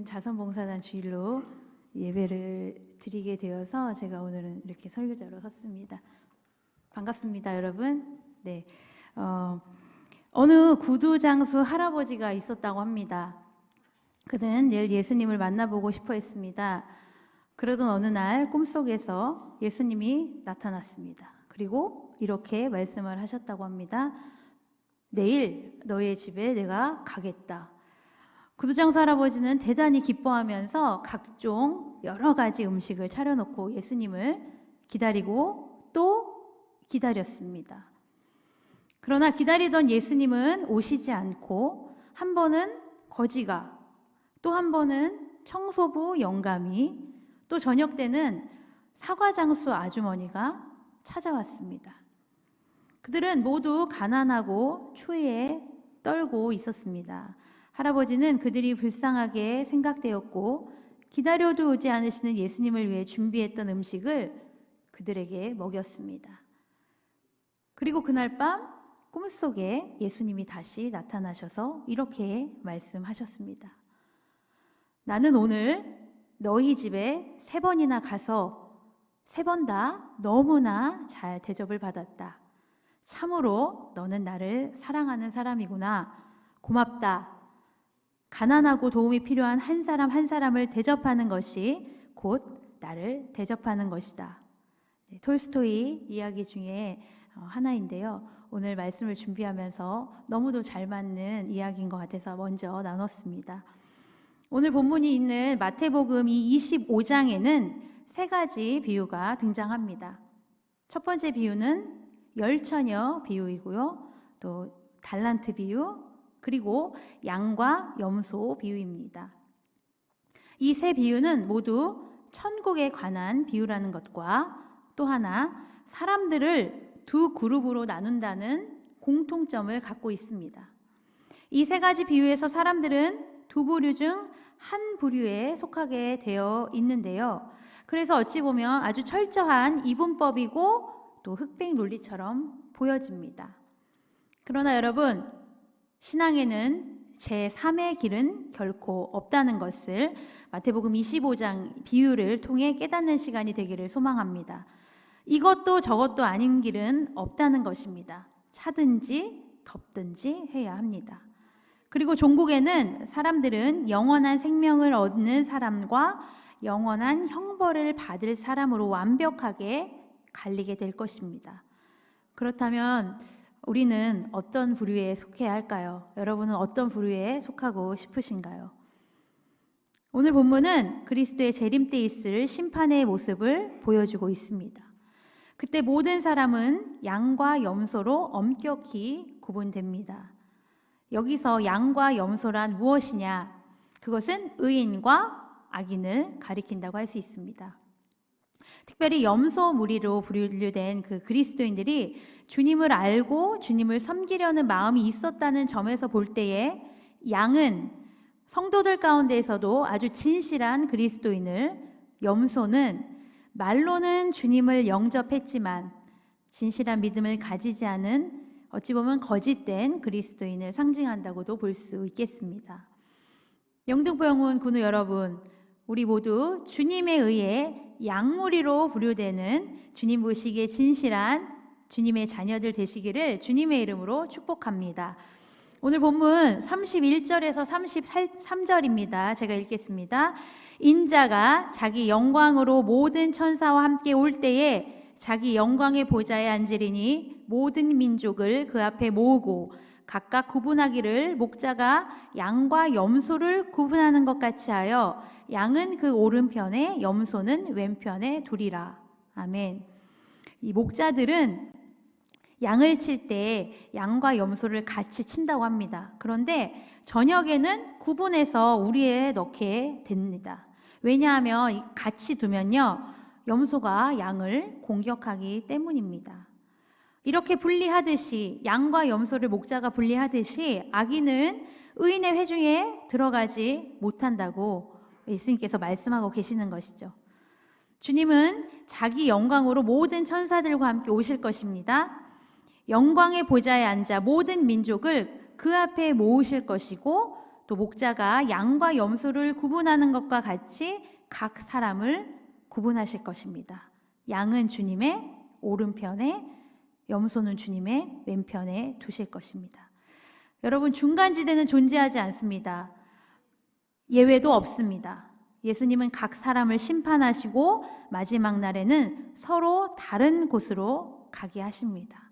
자선봉사단 주일로 예배를 드리게 되어서 제가 오늘은 이렇게 설교자로 섰습니다. 반갑습니다, 여러분. 네, 어느 구두장수 할아버지가 있었다고 합니다. 그는 늘 예수님을 만나보고 싶어 했습니다. 그러던 어느 날 꿈속에서 예수님이 나타났습니다. 그리고 이렇게 말씀을 하셨다고 합니다. 내일 너의 집에 내가 가겠다. 구두장수 할아버지는 대단히 기뻐하면서 각종 여러 가지 음식을 차려놓고 예수님을 기다리고 또 기다렸습니다. 그러나 기다리던 예수님은 오시지 않고 한 번은 거지가, 또 한 번은 청소부 영감이, 또 저녁 때는 사과장수 아주머니가 찾아왔습니다. 그들은 모두 가난하고 추위에 떨고 있었습니다. 할아버지는 그들이 불쌍하게 생각되었고 기다려도 오지 않으시는 예수님을 위해 준비했던 음식을 그들에게 먹였습니다. 그리고 그날 밤 꿈속에 예수님이 다시 나타나셔서 이렇게 말씀하셨습니다. 나는 오늘 너희 집에 3번이나 가서 3번 다 너무나 잘 대접을 받았다. 참으로 너는 나를 사랑하는 사람이구나. 고맙다. 가난하고 도움이 필요한 한 사람 한 사람을 대접하는 것이 곧 나를 대접하는 것이다. 톨스토이 이야기 중에 하나인데요. 오늘 말씀을 준비하면서 너무도 잘 맞는 이야기인 것 같아서 먼저 나눴습니다. 오늘 본문이 있는 마태복음 이 25장에는 3가지 비유가 등장합니다. 첫 번째 비유는 열처녀 비유이고요. 또 달란트 비유, 그리고 양과 염소 비유입니다. 이 3 비유는 모두 천국에 관한 비유라는 것과 또 하나 사람들을 2 그룹으로 나눈다는 공통점을 갖고 있습니다. 이 3가지 비유에서 사람들은 2 부류 중 한 부류에 속하게 되어 있는데요. 그래서 어찌 보면 아주 철저한 이분법이고 또 흑백 논리처럼 보여집니다. 그러나 여러분, 신앙에는 제3의 길은 결코 없다는 것을 마태복음 25장 비유를 통해 깨닫는 시간이 되기를 소망합니다. 이것도 저것도 아닌 길은 없다는 것입니다. 차든지 덮든지 해야 합니다. 그리고 종국에는 사람들은 영원한 생명을 얻는 사람과 영원한 형벌을 받을 사람으로 완벽하게 갈리게 될 것입니다. 그렇다면 우리는 어떤 부류에 속해야 할까요? 여러분은 어떤 부류에 속하고 싶으신가요? 오늘 본문은 그리스도의 재림 때 있을 심판의 모습을 보여주고 있습니다. 그때 모든 사람은 양과 염소로 엄격히 구분됩니다. 여기서 양과 염소란 무엇이냐? 그것은 의인과 악인을 가리킨다고 할 수 있습니다. 특별히 염소 무리로 분류된 그 그리스도인들이 주님을 알고 주님을 섬기려는 마음이 있었다는 점에서 볼 때에 양은 성도들 가운데에서도 아주 진실한 그리스도인을, 염소는 말로는 주님을 영접했지만 진실한 믿음을 가지지 않은 어찌 보면 거짓된 그리스도인을 상징한다고도 볼 수 있겠습니다. 영등포영혼 군우 여러분, 우리 모두 주님에 의해 양무리로 분류되는 주님 보시기에 진실한 주님의 자녀들 되시기를 주님의 이름으로 축복합니다. 오늘 본문 31절에서 33절입니다. 제가 읽겠습니다. 인자가 자기 영광으로 모든 천사와 함께 올 때에 자기 영광의 보좌에 앉으리니 모든 민족을 그 앞에 모으고 각각 구분하기를 목자가 양과 염소를 구분하는 것 같이 하여 양은 그 오른편에 염소는 왼편에 두리라. 아멘. 이 목자들은 양을 칠 때 양과 염소를 같이 친다고 합니다. 그런데 저녁에는 구분해서 우리에 넣게 됩니다. 왜냐하면 같이 두면요, 염소가 양을 공격하기 때문입니다. 이렇게 분리하듯이, 양과 염소를 목자가 분리하듯이 악인은 의인의 회중에 들어가지 못한다고 예수님께서 말씀하고 계시는 것이죠. 주님은 자기 영광으로 모든 천사들과 함께 오실 것입니다. 영광의 보좌에 앉아 모든 민족을 그 앞에 모으실 것이고 또 목자가 양과 염소를 구분하는 것과 같이 각 사람을 구분하실 것입니다. 양은 주님의 오른편에, 염소는 주님의 왼편에 두실 것입니다. 여러분, 중간지대는 존재하지 않습니다. 예외도 없습니다. 예수님은 각 사람을 심판하시고 마지막 날에는 서로 다른 곳으로 가게 하십니다.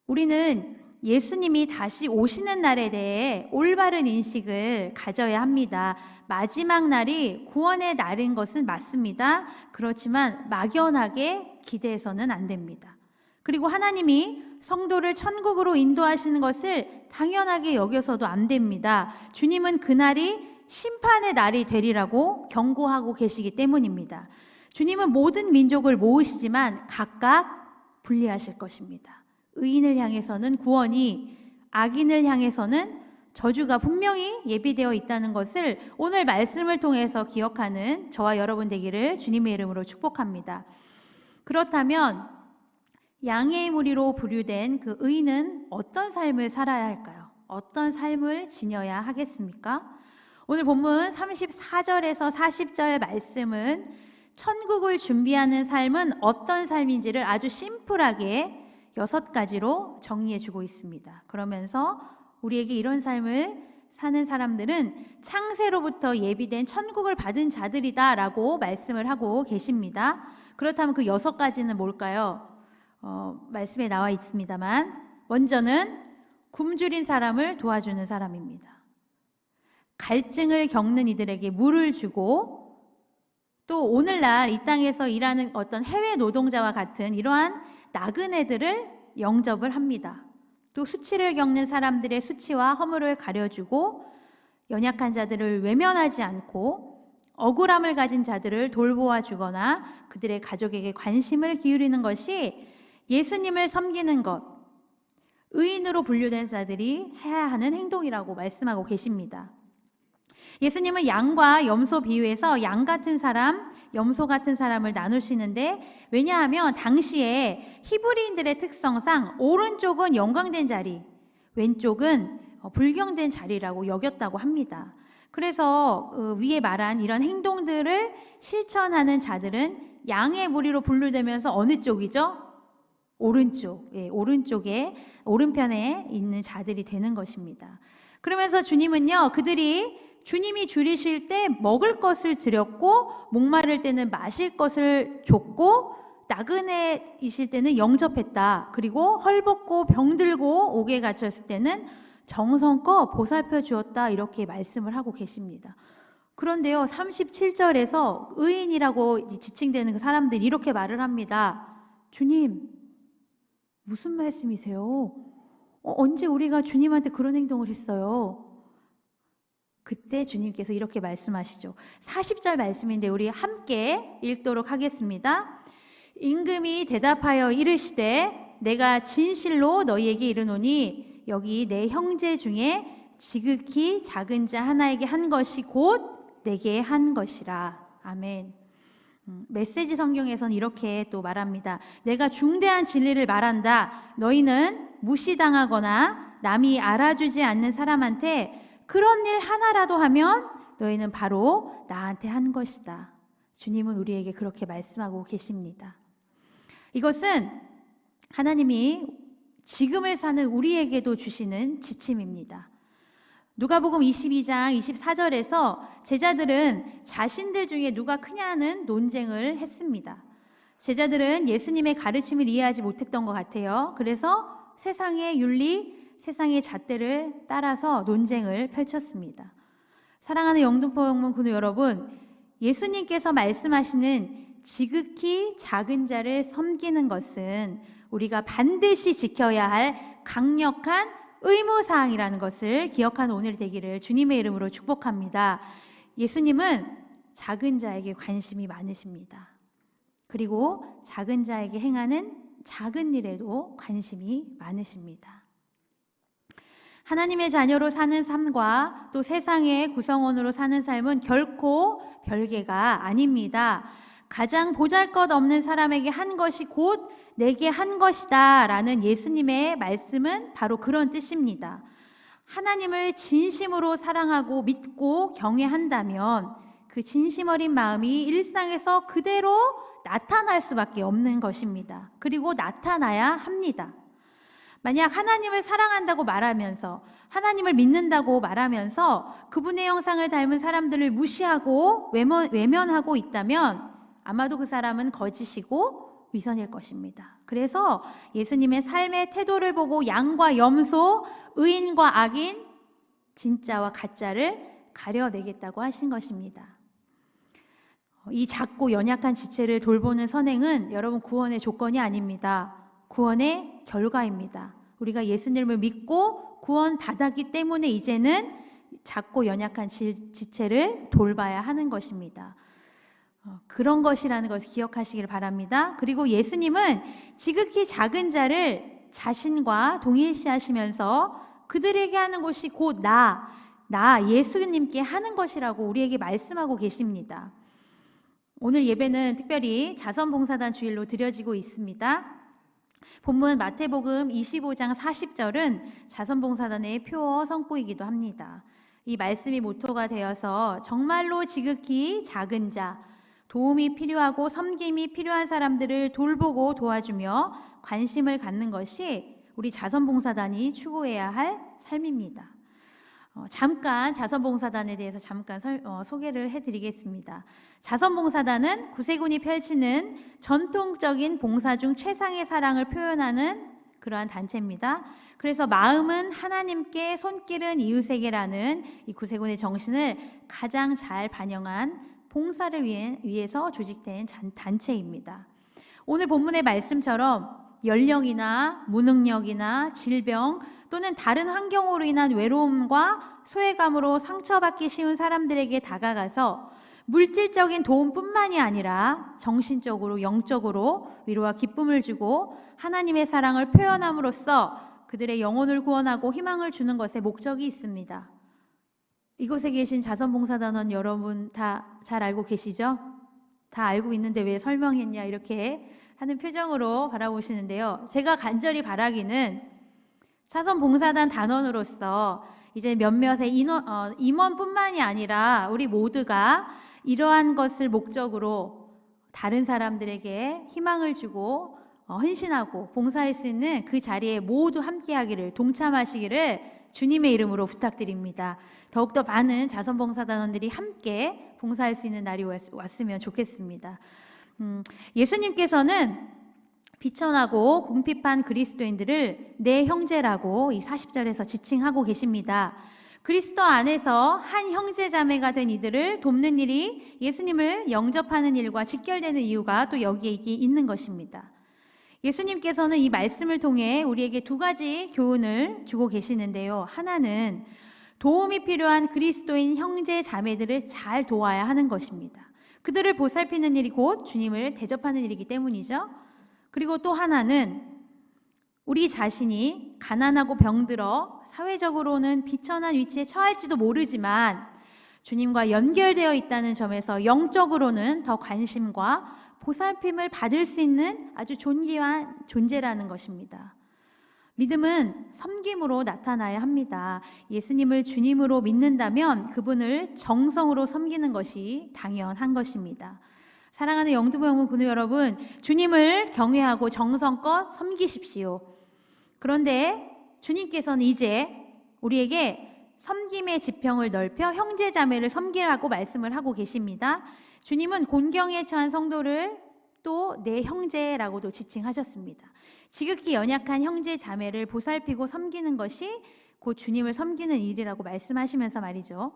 우리는 예수님이 다시 오시는 날에 대해 올바른 인식을 가져야 합니다. 마지막 날이 구원의 날인 것은 맞습니다. 그렇지만 막연하게 기대해서는 안 됩니다. 그리고 하나님이 성도를 천국으로 인도하시는 것을 당연하게 여겨서도 안 됩니다. 주님은 그날이 심판의 날이 되리라고 경고하고 계시기 때문입니다. 주님은 모든 민족을 모으시지만 각각 분리하실 것입니다. 의인을 향해서는 구원이, 악인을 향해서는 저주가 분명히 예비되어 있다는 것을 오늘 말씀을 통해서 기억하는 저와 여러분 되기를 주님의 이름으로 축복합니다. 그렇다면 양의 무리로 분류된 그 의인은 어떤 삶을 살아야 할까요? 어떤 삶을 지녀야 하겠습니까? 오늘 본문 34절에서 40절 말씀은 천국을 준비하는 삶은 어떤 삶인지를 아주 심플하게 6가지로 정리해 주고 있습니다. 그러면서 우리에게 이런 삶을 사는 사람들은 창세로부터 예비된 천국을 받은 자들이다 라고 말씀을 하고 계십니다. 그렇다면 그 6가지는 뭘까요? 말씀에 나와 있습니다만, 먼저는 굶주린 사람을 도와주는 사람입니다. 갈증을 겪는 이들에게 물을 주고, 또 오늘날 이 땅에서 일하는 어떤 해외 노동자와 같은 이러한 나그네들을 영접을 합니다. 또 수치를 겪는 사람들의 수치와 허물을 가려주고, 연약한 자들을 외면하지 않고 억울함을 가진 자들을 돌보아 주거나 그들의 가족에게 관심을 기울이는 것이 예수님을 섬기는 것, 의인으로 분류된 자들이 해야 하는 행동이라고 말씀하고 계십니다. 예수님은 양과 염소 비유에서 양 같은 사람, 염소 같은 사람을 나누시는데, 왜냐하면 당시에 히브리인들의 특성상 오른쪽은 영광된 자리, 왼쪽은 불경된 자리라고 여겼다고 합니다. 그래서 위에 말한 이런 행동들을 실천하는 자들은 양의 무리로 분류되면서 어느 쪽이죠? 오른쪽, 오른쪽에, 오른편에 있는 자들이 되는 것입니다. 그러면서 주님은요, 그들이 주님이 줄이실 때 먹을 것을 드렸고, 목마를 때는 마실 것을 줬고, 나그네이실 때는 영접했다. 그리고 헐벗고 병들고 옥에 갇혔을 때는 정성껏 보살펴 주었다. 이렇게 말씀을 하고 계십니다. 그런데요, 37절에서 의인이라고 지칭되는 그 사람들이 이렇게 말을 합니다. 주님, 무슨 말씀이세요? 언제 우리가 주님한테 그런 행동을 했어요? 그때 주님께서 이렇게 말씀하시죠. 40절 말씀인데 우리 함께 읽도록 하겠습니다. 임금이 대답하여 이르시되 내가 진실로 너희에게 이르노니 여기 내 형제 중에 지극히 작은 자 하나에게 한 것이 곧 내게 한 것이라. 아멘. 메시지 성경에서는 이렇게 또 말합니다. 내가 중대한 진리를 말한다. 너희는 무시당하거나 남이 알아주지 않는 사람한테 그런 일 하나라도 하면 너희는 바로 나한테 한 것이다. 주님은 우리에게 그렇게 말씀하고 계십니다. 이것은 하나님이 지금을 사는 우리에게도 주시는 지침입니다. 누가복음 22장 24절에서 제자들은 자신들 중에 누가 크냐는 논쟁을 했습니다. 제자들은 예수님의 가르침을 이해하지 못했던 것 같아요. 그래서 세상의 윤리, 세상의 잣대를 따라서 논쟁을 펼쳤습니다. 사랑하는 영등포 공동 여러분, 예수님께서 말씀하시는 지극히 작은 자를 섬기는 것은 우리가 반드시 지켜야 할 강력한 의무사항이라는 것을 기억하는 오늘 되기를 주님의 이름으로 축복합니다. 예수님은 작은 자에게 관심이 많으십니다. 그리고 작은 자에게 행하는 작은 일에도 관심이 많으십니다. 하나님의 자녀로 사는 삶과 또 세상의 구성원으로 사는 삶은 결코 별개가 아닙니다. 가장 보잘것없는 사람에게 한 것이 곧 내게 한 것이다 라는 예수님의 말씀은 바로 그런 뜻입니다. 하나님을 진심으로 사랑하고 믿고 경외한다면 그 진심 어린 마음이 일상에서 그대로 나타날 수밖에 없는 것입니다. 그리고 나타나야 합니다. 만약 하나님을 사랑한다고 말하면서, 하나님을 믿는다고 말하면서 그분의 형상을 닮은 사람들을 무시하고 외면하고 있다면 아마도 그 사람은 거짓이고 위선일 것입니다. 그래서 예수님의 삶의 태도를 보고 양과 염소, 의인과 악인, 진짜와 가짜를 가려내겠다고 하신 것입니다. 이 작고 연약한 지체를 돌보는 선행은 여러분 구원의 조건이 아닙니다. 구원의 결과입니다. 우리가 예수님을 믿고 구원 받았기 때문에 이제는 작고 연약한 지체를 돌봐야 하는 것입니다. 그런 것이라는 것을 기억하시길 바랍니다. 그리고 예수님은 지극히 작은 자를 자신과 동일시하시면서 그들에게 하는 것이 곧 나 예수님께 하는 것이라고 우리에게 말씀하고 계십니다. 오늘 예배는 특별히 자선봉사단 주일로 드려지고 있습니다. 본문 마태복음 25장 40절은 자선봉사단의 표어 성구이기도 합니다. 이 말씀이 모토가 되어서 정말로 지극히 작은 자, 도움이 필요하고 섬김이 필요한 사람들을 돌보고 도와주며 관심을 갖는 것이 우리 자선봉사단이 추구해야 할 삶입니다. 잠깐 자선봉사단에 대해서 소개를 해드리겠습니다. 자선봉사단은 구세군이 펼치는 전통적인 봉사 중 최상의 사랑을 표현하는 그러한 단체입니다. 그래서 마음은 하나님께, 손길은 이웃에게라는 이 구세군의 정신을 가장 잘 반영한 봉사를 위해서 조직된 단체입니다. 오늘 본문의 말씀처럼 연령이나 무능력이나 질병 또는 다른 환경으로 인한 외로움과 소외감으로 상처받기 쉬운 사람들에게 다가가서 물질적인 도움뿐만이 아니라 정신적으로, 영적으로 위로와 기쁨을 주고 하나님의 사랑을 표현함으로써 그들의 영혼을 구원하고 희망을 주는 것에 목적이 있습니다. 이곳에 계신 자선봉사단원 여러분 다 잘 알고 계시죠? 다 알고 있는데 왜 설명했냐 이렇게 하는 표정으로 바라보시는데요. 제가 간절히 바라기는 자선봉사단 단원으로서 이제 몇몇의 임원뿐만이 아니라 우리 모두가 이러한 것을 목적으로 다른 사람들에게 희망을 주고 헌신하고 봉사할 수 있는 그 자리에 모두 함께하기를, 동참하시기를 주님의 이름으로 부탁드립니다. 더욱더 많은 자선봉사단원들이 함께 봉사할 수 있는 날이 왔으면 좋겠습니다. 예수님께서는 비천하고 궁핍한 그리스도인들을 내 형제라고 이 40절에서 지칭하고 계십니다. 그리스도 안에서 한 형제 자매가 된 이들을 돕는 일이 예수님을 영접하는 일과 직결되는 이유가 또 여기에 있는 것입니다. 예수님께서는 이 말씀을 통해 우리에게 두 가지 교훈을 주고 계시는데요. 하나는 도움이 필요한 그리스도인 형제 자매들을 잘 도와야 하는 것입니다. 그들을 보살피는 일이 곧 주님을 대접하는 일이기 때문이죠. 그리고 또 하나는 우리 자신이 가난하고 병들어 사회적으로는 비천한 위치에 처할지도 모르지만 주님과 연결되어 있다는 점에서 영적으로는 더 관심과 보살핌을 받을 수 있는 아주 존귀한 존재라는 것입니다. 믿음은 섬김으로 나타나야 합니다. 예수님을 주님으로 믿는다면 그분을 정성으로 섬기는 것이 당연한 것입니다. 사랑하는 영두병원 군우 여러분, 주님을 경외하고 정성껏 섬기십시오. 그런데 주님께서는 이제 우리에게 섬김의 지평을 넓혀 형제 자매를 섬기라고 말씀을 하고 계십니다. 주님은 곤경에 처한 성도를 또 내 형제라고도 지칭하셨습니다. 지극히 연약한 형제 자매를 보살피고 섬기는 것이 곧 주님을 섬기는 일이라고 말씀하시면서 말이죠.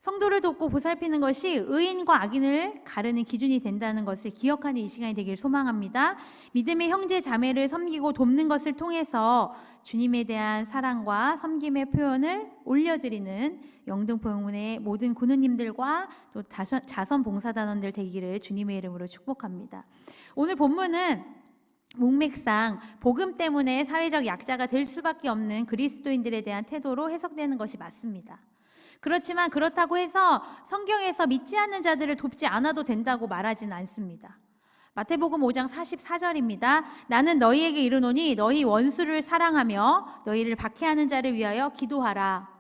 성도를 돕고 보살피는 것이 의인과 악인을 가르는 기준이 된다는 것을 기억하는 이 시간이 되길 소망합니다. 믿음의 형제 자매를 섬기고 돕는 것을 통해서 주님에 대한 사랑과 섬김의 표현을 올려드리는 영등포영문의 모든 군우님들과 또 자선봉사단원들 되기를 주님의 이름으로 축복합니다. 오늘 본문은 문맥상 복음 때문에 사회적 약자가 될 수밖에 없는 그리스도인들에 대한 태도로 해석되는 것이 맞습니다. 그렇지만 그렇다고 해서 성경에서 믿지 않는 자들을 돕지 않아도 된다고 말하지는 않습니다. 마태복음 5장 44절입니다. 나는 너희에게 이르노니 너희 원수를 사랑하며 너희를 박해하는 자를 위하여 기도하라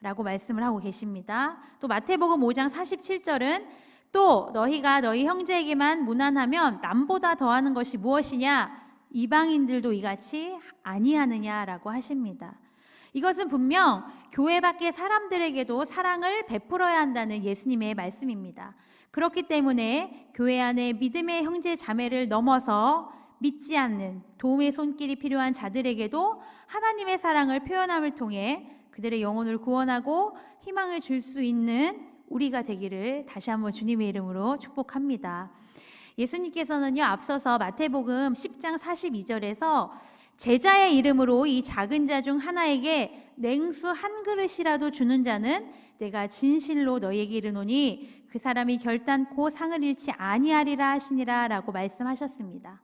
라고 말씀을 하고 계십니다. 또 마태복음 5장 47절은 또 너희가 너희 형제에게만 무난하면 남보다 더하는 것이 무엇이냐? 이방인들도 이같이 아니하느냐라고 하십니다. 이것은 분명 교회 밖의 사람들에게도 사랑을 베풀어야 한다는 예수님의 말씀입니다. 그렇기 때문에 교회 안에 믿음의 형제 자매를 넘어서 믿지 않는 도움의 손길이 필요한 자들에게도 하나님의 사랑을 표현함을 통해 그들의 영혼을 구원하고 희망을 줄 수 있는 우리가 되기를 다시 한번 주님의 이름으로 축복합니다. 예수님께서는요, 앞서서 마태복음 10장 42절에서 제자의 이름으로 이 작은 자 중 하나에게 냉수 한 그릇이라도 주는 자는 내가 진실로 너희에게 이르노니 그 사람이 결단코 상을 잃지 아니하리라 하시니라 라고 말씀하셨습니다.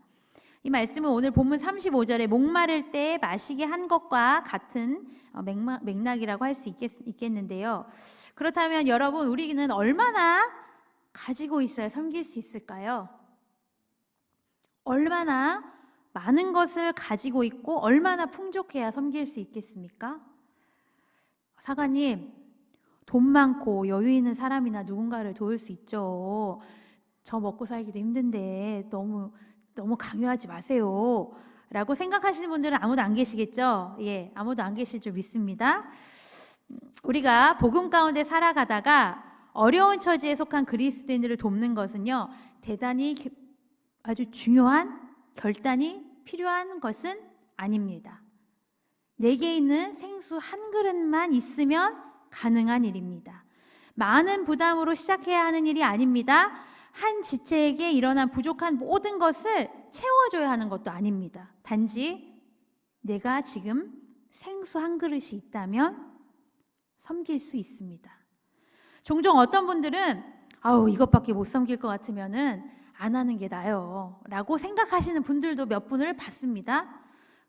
이 말씀은 오늘 본문 35절에 목마를 때 마시게 한 것과 같은 맥락이라고 할 수 있겠는데요. 그렇다면 여러분, 우리는 얼마나 가지고 있어야 섬길 수 있을까요? 얼마나 많은 것을 가지고 있고 얼마나 풍족해야 섬길 수 있겠습니까? 사관님, 돈 많고 여유 있는 사람이나 누군가를 도울 수 있죠. 저 먹고 살기도 힘든데 너무 강요하지 마세요 라고 생각하시는 분들은 아무도 안 계시겠죠? 예, 아무도 안 계실 줄 믿습니다. 우리가 복음 가운데 살아가다가 어려운 처지에 속한 그리스도인들을 돕는 것은요, 대단히 아주 중요한 결단이 필요한 것은 아닙니다. 내게 있는 생수 한 그릇만 있으면 가능한 일입니다. 많은 부담으로 시작해야 하는 일이 아닙니다. 한 지체에게 일어난 부족한 모든 것을 채워줘야 하는 것도 아닙니다. 단지 내가 지금 생수 한 그릇이 있다면 섬길 수 있습니다. 종종 어떤 분들은 이것밖에 못 섬길 것 같으면은 안 하는 게 나아요 라고 생각하시는 분들도 몇 분을 봤습니다.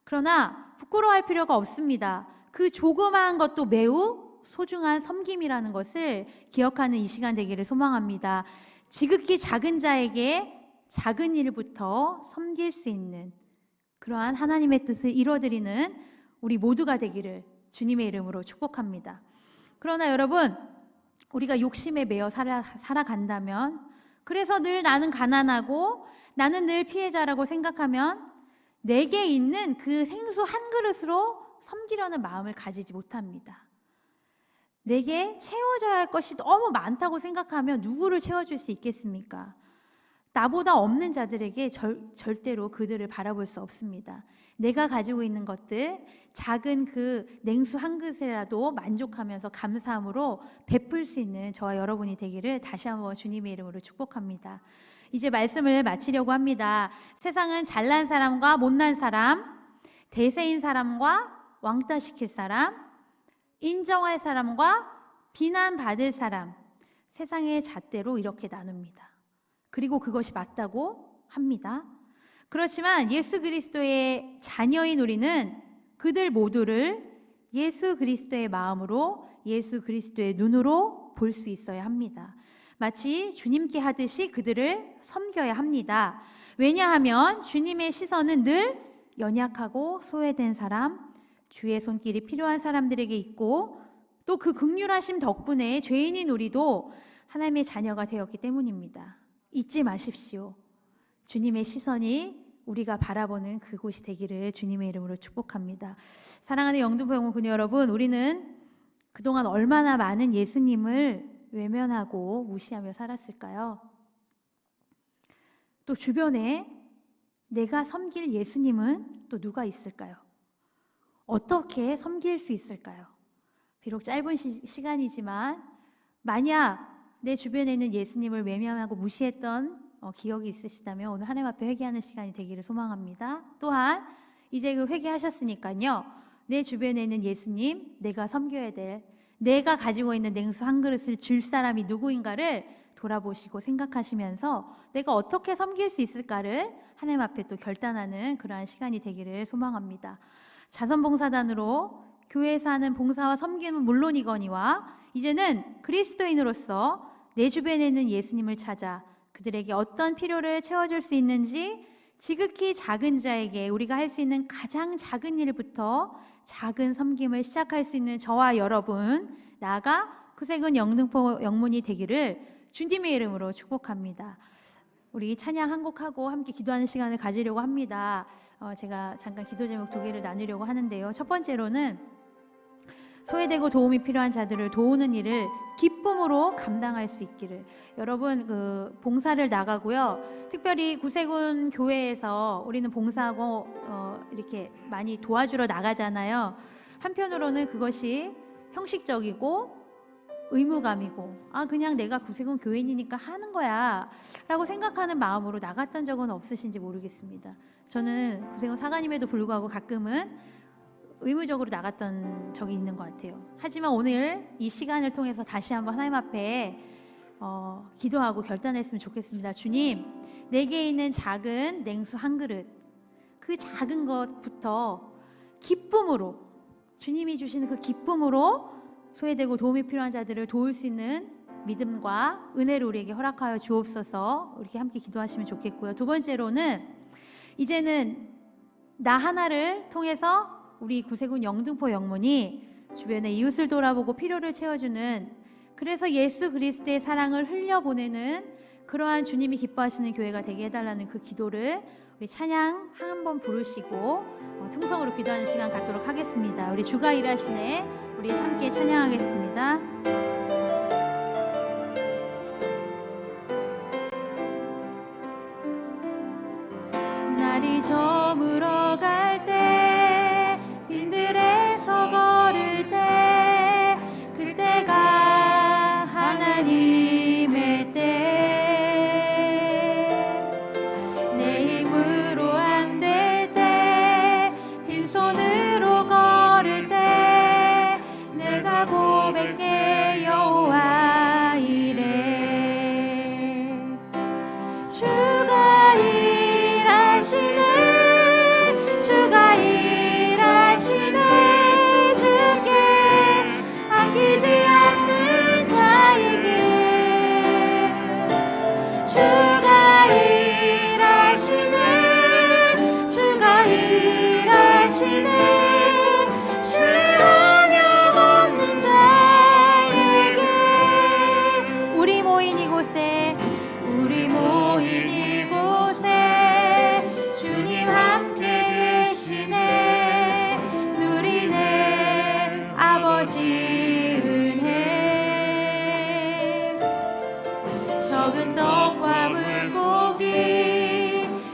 그러나 부끄러워할 필요가 없습니다. 그 조그마한 것도 매우 소중한 섬김이라는 것을 기억하는 이 시간 되기를 소망합니다. 지극히 작은 자에게 작은 일부터 섬길 수 있는 그러한 하나님의 뜻을 이루어드리는 우리 모두가 되기를 주님의 이름으로 축복합니다. 그러나 여러분, 우리가 욕심에 매여 살아간다면, 그래서 늘 나는 가난하고 나는 늘 피해자라고 생각하면 내게 있는 그 생수 한 그릇으로 섬기려는 마음을 가지지 못합니다. 내게 채워져야 할 것이 너무 많다고 생각하면 누구를 채워줄 수 있겠습니까? 나보다 없는 자들에게 절대로 그들을 바라볼 수 없습니다. 내가 가지고 있는 것들, 작은 그 냉수 한 그릇이라도 만족하면서 감사함으로 베풀 수 있는 저와 여러분이 되기를 다시 한번 주님의 이름으로 축복합니다. 이제 말씀을 마치려고 합니다. 세상은 잘난 사람과 못난 사람, 대세인 사람과 왕따시킬 사람, 인정할 사람과 비난받을 사람, 세상의 잣대로 이렇게 나눕니다. 그리고 그것이 맞다고 합니다. 그렇지만 예수 그리스도의 자녀인 우리는 그들 모두를 예수 그리스도의 마음으로, 예수 그리스도의 눈으로 볼 수 있어야 합니다. 마치 주님께 하듯이 그들을 섬겨야 합니다. 왜냐하면 주님의 시선은 늘 연약하고 소외된 사람, 주의 손길이 필요한 사람들에게 있고, 또 그 긍휼하심 덕분에 죄인인 우리도 하나님의 자녀가 되었기 때문입니다. 잊지 마십시오. 주님의 시선이 우리가 바라보는 그곳이 되기를 주님의 이름으로 축복합니다. 사랑하는 영등포영혼군 여러분, 우리는 그동안 얼마나 많은 예수님을 외면하고 무시하며 살았을까요? 또 주변에 내가 섬길 예수님은 또 누가 있을까요? 어떻게 섬길 수 있을까요? 비록 짧은 시간이지만 만약 내 주변에 있는 예수님을 외면하고 무시했던 기억이 있으시다면 오늘 하나님 앞에 회개하는 시간이 되기를 소망합니다. 또한 이제 그 회개하셨으니까요, 내 주변에 있는 예수님, 내가 섬겨야 될, 내가 가지고 있는 냉수 한 그릇을 줄 사람이 누구인가를 돌아보시고 생각하시면서 내가 어떻게 섬길 수 있을까를 하나님 앞에 또 결단하는 그러한 시간이 되기를 소망합니다. 자선봉사단으로 교회에서 하는 봉사와 섬김은 물론이거니와 이제는 그리스도인으로서 내 주변에 있는 예수님을 찾아 그들에게 어떤 필요를 채워줄 수 있는지 지극히 작은 자에게 우리가 할 수 있는 가장 작은 일부터 작은 섬김을 시작할 수 있는 저와 여러분, 나아가 구세군 영등포 영문이 되기를 주님의 이름으로 축복합니다. 우리 찬양 한 곡하고 함께 기도하는 시간을 가지려고 합니다. 제가 잠깐 기도 제목 2개를 나누려고 하는데요. 첫 번째로는 소외되고 도움이 필요한 자들을 도우는 일을 기쁨으로 감당할 수 있기를. 여러분, 봉사를 나가고요. 특별히 구세군 교회에서 우리는 봉사하고 이렇게 많이 도와주러 나가잖아요. 한편으로는 그것이 형식적이고 의무감이고, 그냥 내가 구세군 교인이니까 하는 거야 라고 생각하는 마음으로 나갔던 적은 없으신지 모르겠습니다. 저는 구세군 사관임에도 불구하고 가끔은 의무적으로 나갔던 적이 있는 것 같아요. 하지만 오늘 이 시간을 통해서 다시 한번 하나님 앞에 기도하고 결단했으면 좋겠습니다. 주님, 내게 있는 작은 냉수 한 그릇, 그 작은 것부터 기쁨으로, 주님이 주시는 그 기쁨으로 소외되고 도움이 필요한 자들을 도울 수 있는 믿음과 은혜를 우리에게 허락하여 주옵소서. 이렇게 함께 기도하시면 좋겠고요. 두 번째로는 이제는 나 하나를 통해서 우리 구세군 영등포 영문이 주변의 이웃을 돌아보고 필요를 채워주는, 그래서 예수 그리스도의 사랑을 흘려보내는 그러한 주님이 기뻐하시는 교회가 되게 해달라는 그 기도를 우리 찬양 한 번 부르시고 통성으로 기도하는 시간 갖도록 하겠습니다. 우리 주가 일하시네, 우리 함께 찬양하겠습니다. 날이 저물어 갈 때, 빈들에서 걸을 때, 그때가 하나님의 때. 내 힘으로 안 될 때, 빈손으로 걸을 때, 내가 고백해 여호와 이래. 주가 일하시네, 주가 일하시네, 주께 아끼지 않는 자에게. 주가 일하시네, 주가 일하시네, 신뢰하며 걷는 자에게. 우리 모인 이곳에, 우리 모인 이곳에 주님 함께 계시네. 누리네 아버지 은혜. 적은 떡과 물고기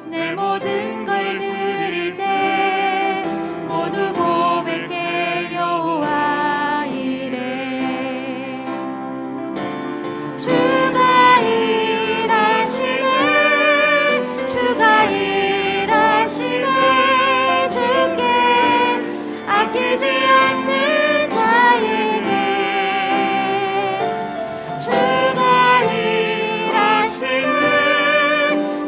내 모든 걸 드릴 때, 모두 고백해 여호와 이래. 주가 일하시네, 주가 일하시네, 주께 아끼지 않는 자에게. 주가 일하시네,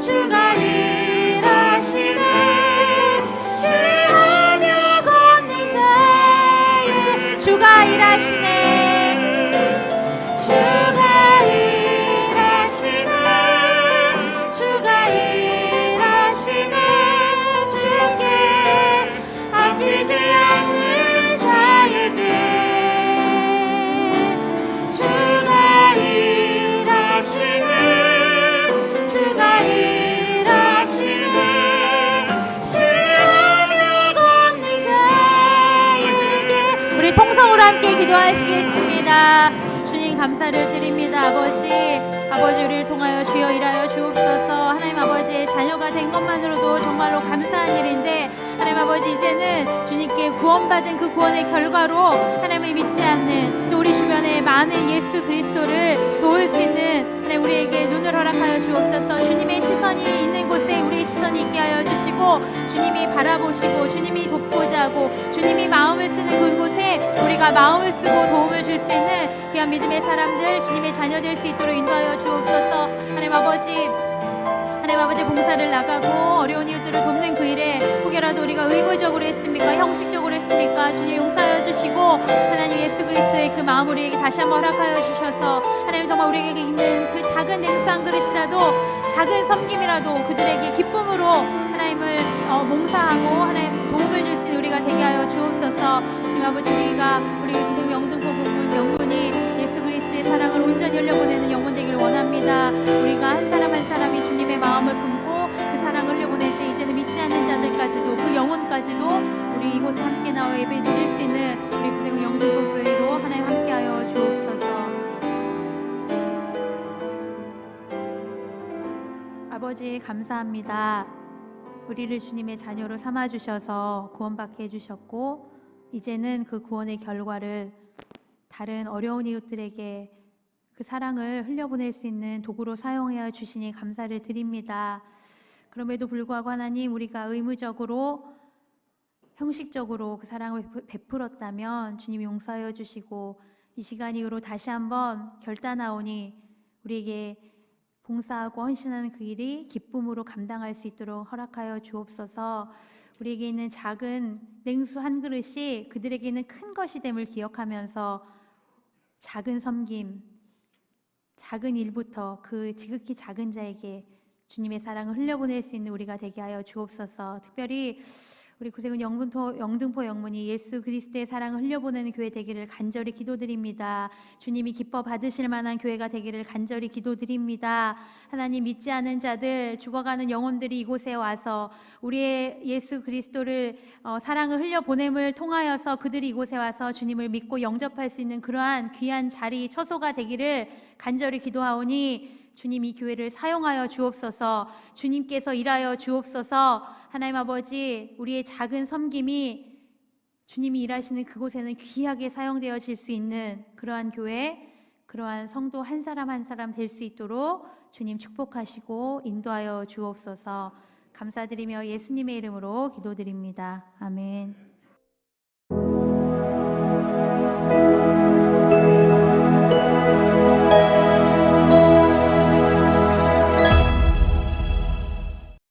주가 일하시네, 신뢰하며 걷는 자에게. 주가 일하시네, 주가 일하시네, 주가 일하시네, 주께 아끼지 않는 자에게. 주가 일하시네, 주가 일하시네, 신뢰하며 걷는 자에게. 우리 통성으로 함께 기도하시겠습니다. 주님 감사를 드립니다. 아버지 우리를 통하여 주여 일하여 주옵소서. 하나님 아버지의 자녀가 된 것만으로도 정말로 감사한 일인데, 하나님 아버지 이제는 주님께 구원받은 그 구원의 결과로 하나님을 믿지 않는 또 우리 주변에 많은 예수 그리스도를 도울 수 있는 하나님 우리에게 눈을 허락하여 주옵소서. 주님의 시선이 있는 곳에 우리의 시선이 있게 하여 주시고, 주님이 바라보시고 주님이 돕고자 하고 주님이 마음을 쓰는 그곳에 우리가 마음을 쓰고 도움을 줄 수 있는 귀한 믿음의 사람들, 주님의 자녀 될 수 있도록 인도하여 주옵소서. 하나님 아버지 봉사를 나가고 어려운 이웃들을 돕는 그 일에 혹여라도 우리가 의무적으로 했습니까? 형식적으로 했습니까? 주님 용서하여 주시고 하나님 예수 그리스도의 그 마음 우리에게 다시 한번 허락하여 주셔서 하나님 하나님 정말 우리에게 있는 그 작은 냉수 한 그릇이라도, 작은 섬김이라도 그들에게 기쁨으로 하나님을 몽사하고 하나님 도움을 줄 수 있는 우리가 되게 하여 주옵소서. 주님 아버지, 우리가 우리 구세군 영등포 부분 영문이 예수 그리스도의 사랑을 온전히 흘려보내는 영혼 되기를 원합니다. 우리가 한 사람 한 사람이 주님의 마음을 품고 그 사랑을 흘려보낼 때 이제는 믿지 않는 자들까지도, 그 영혼까지도 우리 이곳에 함께 나와 예배 드릴 수 있는 우리 구세군 영등포 교회로 하나님 함께하여 주옵소서. 아버지 감사합니다. 우리를 주님의 자녀로 삼아주셔서 구원받게 해주셨고, 이제는 그 구원의 결과를 다른 어려운 이웃들에게 그 사랑을 흘려보낼 수 있는 도구로 사용하여 주시니 감사를 드립니다. 그럼에도 불구하고 하나님, 우리가 의무적으로 형식적으로 그 사랑을 베풀었다면 주님이 용서하여 주시고, 이 시간 이후로 다시 한번 결단하오니 우리에게 봉사하고 헌신하는 그 일이 기쁨으로 감당할 수 있도록 허락하여 주옵소서. 우리에게 있는 작은 냉수 한 그릇이 그들에게는 큰 것이 됨을 기억하면서 작은 섬김, 작은 일부터 그 지극히 작은 자에게 주님의 사랑을 흘려보낼 수 있는 우리가 되게 하여 주옵소서. 특별히 우리 구세군 영등포 영문이 예수 그리스도의 사랑을 흘려보내는 교회 되기를 간절히 기도드립니다. 주님이 기뻐 받으실 만한 교회가 되기를 간절히 기도드립니다. 하나님, 믿지 않은 자들, 죽어가는 영혼들이 이곳에 와서 우리의 예수 그리스도를 사랑을 흘려보냄을 통하여서 그들이 이곳에 와서 주님을 믿고 영접할 수 있는 그러한 귀한 자리, 처소가 되기를 간절히 기도하오니 주님 이 교회를 사용하여 주옵소서. 주님께서 일하여 주옵소서. 하나님 아버지, 우리의 작은 섬김이 주님이 일하시는 그곳에는 귀하게 사용되어질 수 있는 그러한 교회, 그러한 성도 한 사람 한 사람 될 수 있도록 주님 축복하시고 인도하여 주옵소서. 감사드리며 예수님의 이름으로 기도드립니다. 아멘.